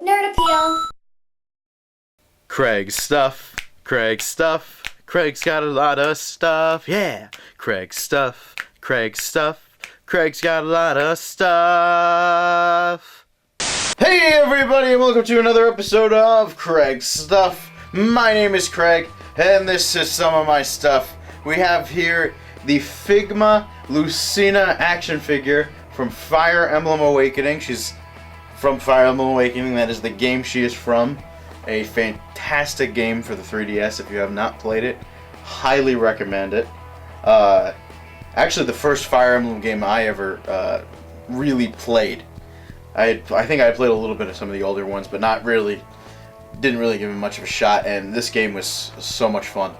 Nerd appeal. Craig's stuff. Craig's stuff. Craig's got a lot of stuff. Yeah. Craig's stuff. Craig's stuff. Craig's got a lot of stuff. Hey everybody, and welcome to another episode of Craig's Stuff. My name is Craig, and this is some of my stuff. We have here the Figma Lucina action figure from Fire Emblem Awakening. She's from Fire Emblem Awakening. That is the game she is from. A fantastic game for the 3DS. If you have not played it, highly recommend it. Actually, the first Fire Emblem game I ever really played. I think I played a little bit of some of the older ones, but not really. Didn't really give it much of a shot, and this game was so much fun.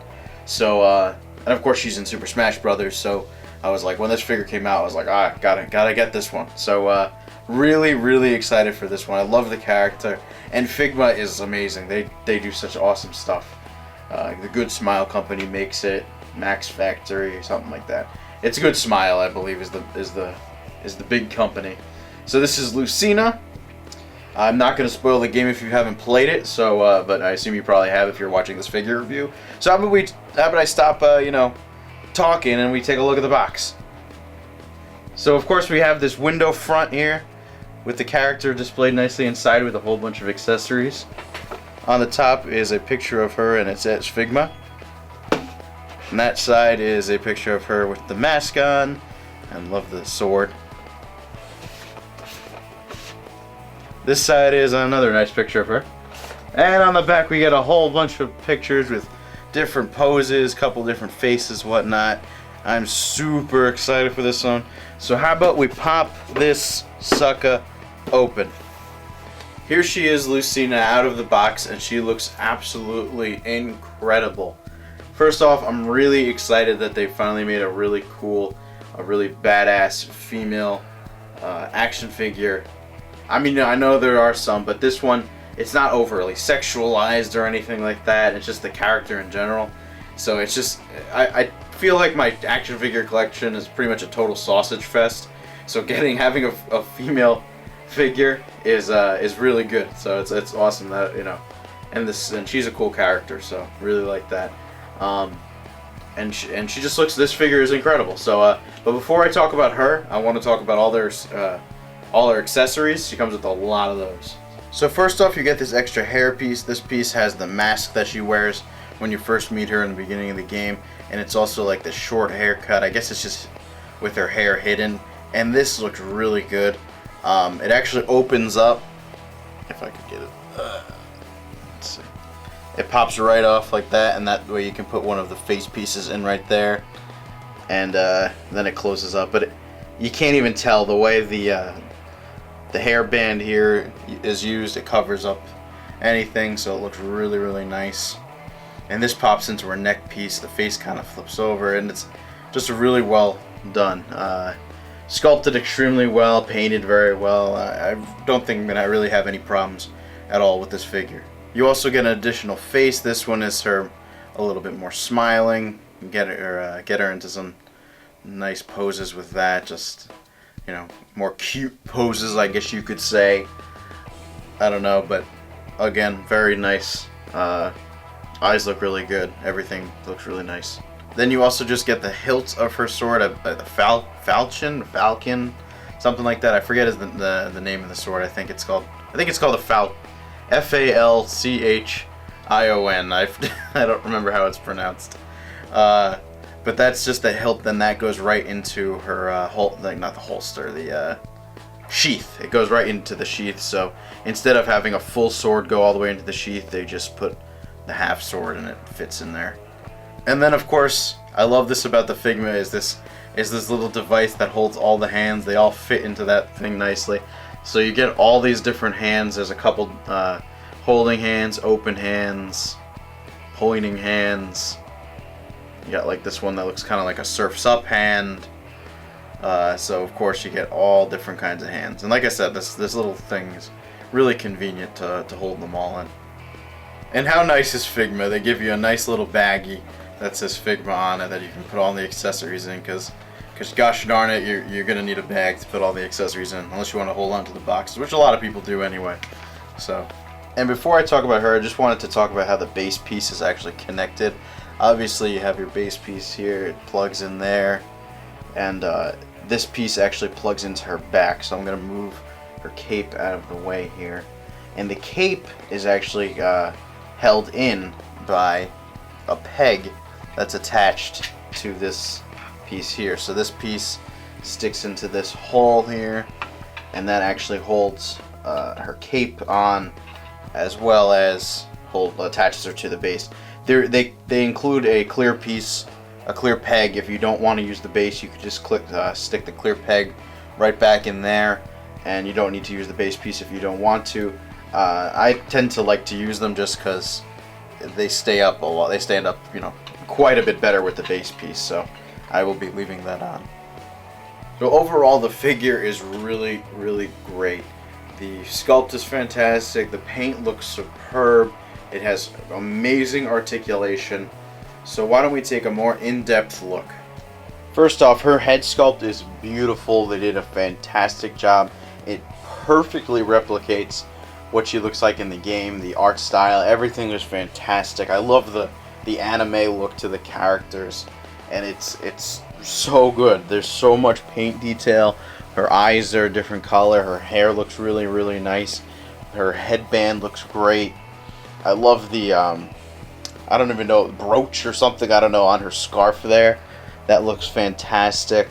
So, and of course she's in Super Smash Brothers, so I was like, when this figure came out, I was like, gotta get this one. So, really excited for this one. I love the character, and Figma is amazing. They do such awesome stuff. The Goodsmile Company makes it, Max Factory or something like that. It's Goodsmile, I believe, is the big company. So this is Lucina. I'm not going to spoil the game if you haven't played it, so but I assume you probably have if you're watching this figure review. So how about I stop, talking and we take a look at the box. So of course we have this window front here with the character displayed nicely inside with a whole bunch of accessories. On the top is a picture of her, and it says Figma. And that side is a picture of her with the mask on, and love the sword. This side is another nice picture of her. And on the back we get a whole bunch of pictures with different poses, couple different faces, whatnot. I'm super excited for this one. So how about we pop this sucker open. Here she is, Lucina, out of the box, and she looks absolutely incredible. First off, I'm really excited that they finally made a really cool, a really badass female action figure. I mean, I know there are some, but this one, it's not overly sexualized or anything like that. It's just the character in general. So it's just, I feel like my action figure collection is pretty much a total sausage fest. So having a female figure is really good. So it's awesome that, and she's a cool character. So really like that. And she just looks. This figure is incredible. So but before I talk about her, I want to talk about all her accessories. She comes with a lot of those. So first off, you get this extra hair piece. This piece has the mask that she wears when you first meet her in the beginning of the game, and it's also like the short haircut. I guess it's just with her hair hidden, and this looks really good. It actually opens up. If I could get it. Let's see. It pops right off like that, and that way you can put one of the face pieces in right there, and then it closes up. But you can't even tell the way the hairband here is used. It covers up anything, so it looks really nice. And this pops into her neck piece. The face kind of flips over, and it's just really well done. Sculpted extremely well, painted very well. I don't think I'm gonna really have any problems at all with this figure. You also get an additional face. This one is her a little bit more smiling. Get her into some nice poses with that. Just, more cute poses, I guess you could say. I don't know, but again, very nice. Eyes look really good. Everything looks really nice. Then you also just get the hilt of her sword, a falchion, something like that. I forget the name of the sword. I think it's called a Falchion. I don't remember how it's pronounced. But that's just the hilt. Then that goes right into her not the holster, the sheath. It goes right into the sheath. So instead of having a full sword go all the way into the sheath, they just put the half sword and it fits in there. And then of course, I love this about the Figma is this little device that holds all the hands. They all fit into that thing nicely. So you get all these different hands. There's a couple holding hands, open hands, pointing hands. You got like this one that looks kind of like a Surf's Up hand. So of course you get all different kinds of hands. And like I said, this little thing is really convenient to hold them all in. And how nice is Figma? They give you a nice little baggie that says Figma on it that you can put all the accessories in, because gosh darn it, you're going to need a bag to put all the accessories in, unless you want to hold on to the boxes, which a lot of people do anyway. So, and before I talk about her, I just wanted to talk about how the base piece is actually connected. Obviously, you have your base piece here, it plugs in there, and this piece actually plugs into her back. So I'm going to move her cape out of the way here. And the cape is actually held in by a peg that's attached to this piece here. So this piece sticks into this hole here, and that actually holds her cape on, as well as attaches her to the base. They include a clear piece, a clear peg. If you don't want to use the base, you could just stick the clear peg right back in there, and you don't need to use the base piece if you don't want to. I tend to like to use them just because they stay up a lot. They stand up, quite a bit better with the base piece. So I will be leaving that on. So overall, the figure is really, really great. The sculpt is fantastic. The paint looks superb. It has amazing articulation. So why don't we take a more in-depth look? First off, her head sculpt is beautiful. They did a fantastic job. It perfectly replicates what she looks like in the game. The art style, everything is fantastic. I love the anime look to the characters, and it's so good. There's so much paint detail. Her eyes are a different color. Her hair looks really, really nice. Her headband looks great. I love the I don't even know, brooch or something, I don't know, on her scarf there. That looks fantastic.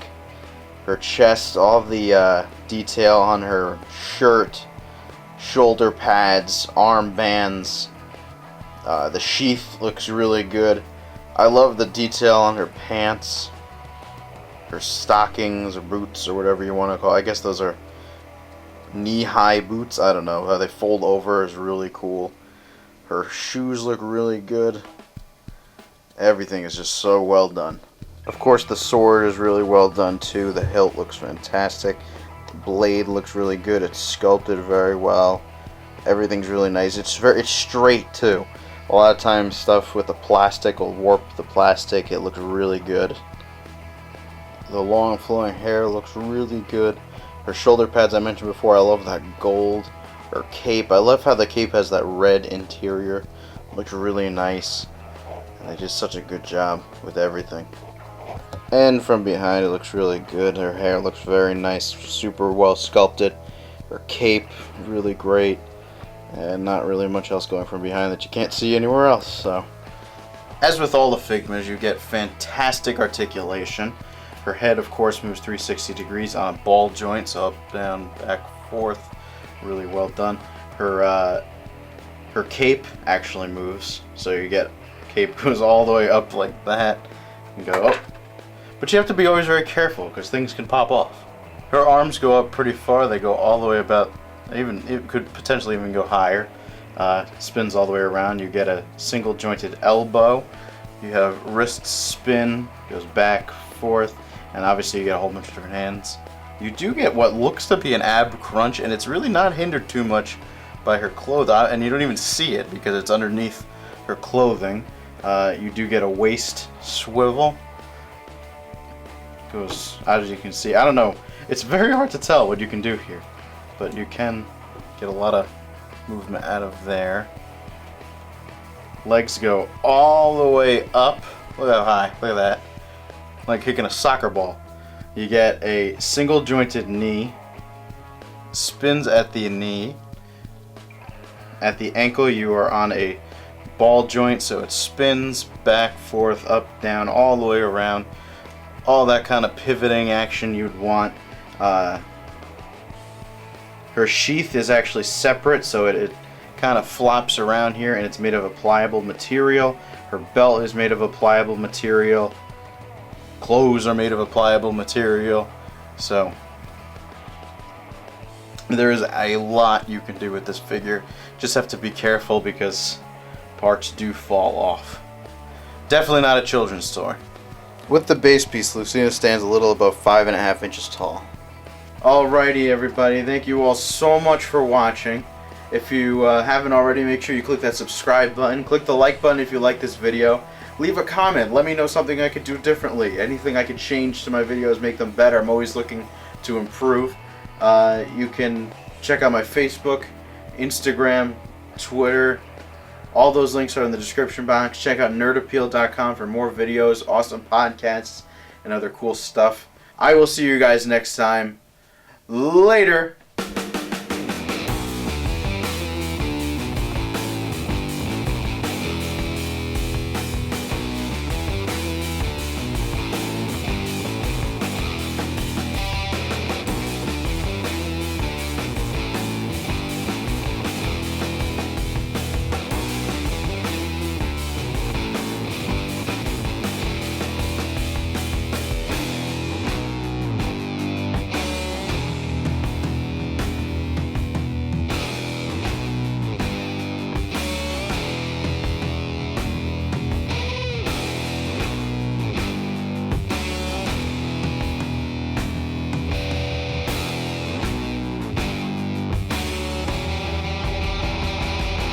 Her chest, all the detail on her shirt, shoulder pads, armbands, the sheath looks really good. I love the detail on her pants, her stockings or boots or whatever you want to call it. I guess those are knee-high boots. I don't know. How they fold over is really cool. Her shoes look really good. Everything is just so well done. Of course, the sword is really well done too. The hilt looks fantastic. The blade looks really good. It's sculpted very well. Everything's really nice. It's straight too. A lot of times stuff with the plastic will warp the plastic. It looks really good. The long flowing hair looks really good. Her shoulder pads, I mentioned before, I love that gold. Her cape, I love how the cape has that red interior. Looks really nice. And they did such a good job with everything. And from behind it looks really good. Her hair looks very nice, super well sculpted. Her cape, really great. And not really much else going from behind that you can't see anywhere else. So, as with all the Figmas, you get fantastic articulation. Her head, of course, moves 360 degrees on a ball joint, so up, down, back, forth. Really well done. Her cape actually moves, so you get cape goes all the way up like that. You go up, but you have to be always very careful because things can pop off. Her arms go up pretty far. They go all the way about. It could potentially even go higher. Spins all the way around. You get a single jointed elbow. You have wrist spin, goes back, forth, and obviously you get a whole bunch of different hands. You do get what looks to be an ab crunch, and it's really not hindered too much by her clothes, and you don't even see it because it's underneath her clothing. You do get a waist swivel. Goes, as you can see, I don't know, it's very hard to tell what you can do here, but you can get a lot of movement out of there. Legs go all the way up. Look how high, look at that. Like kicking a soccer ball. You get a single jointed knee, spins at the knee. At the ankle you are on a ball joint, so it spins back, forth, up, down, all the way around. All that kind of pivoting action you'd want. Her sheath is actually separate, so it kind of flops around here, and it's made of a pliable material. Her belt is made of a pliable material. Clothes are made of a pliable material. So there is a lot you can do with this figure. Just have to be careful because parts do fall off. Definitely not a children's toy. With the base piece, Lucina stands a little above 5.5 inches tall. Alrighty everybody, thank you all so much for watching. If you haven't already, make sure you click that subscribe button. Click the like button if you like this video. Leave a comment. Let me know something I could do differently. Anything I could change to my videos, make them better. I'm always looking to improve. You can check out my Facebook Instagram, Twitter. All those links are in the description box. Check out nerdappeal.com for more videos, awesome podcasts, and other cool stuff. I will see you guys next time. Later.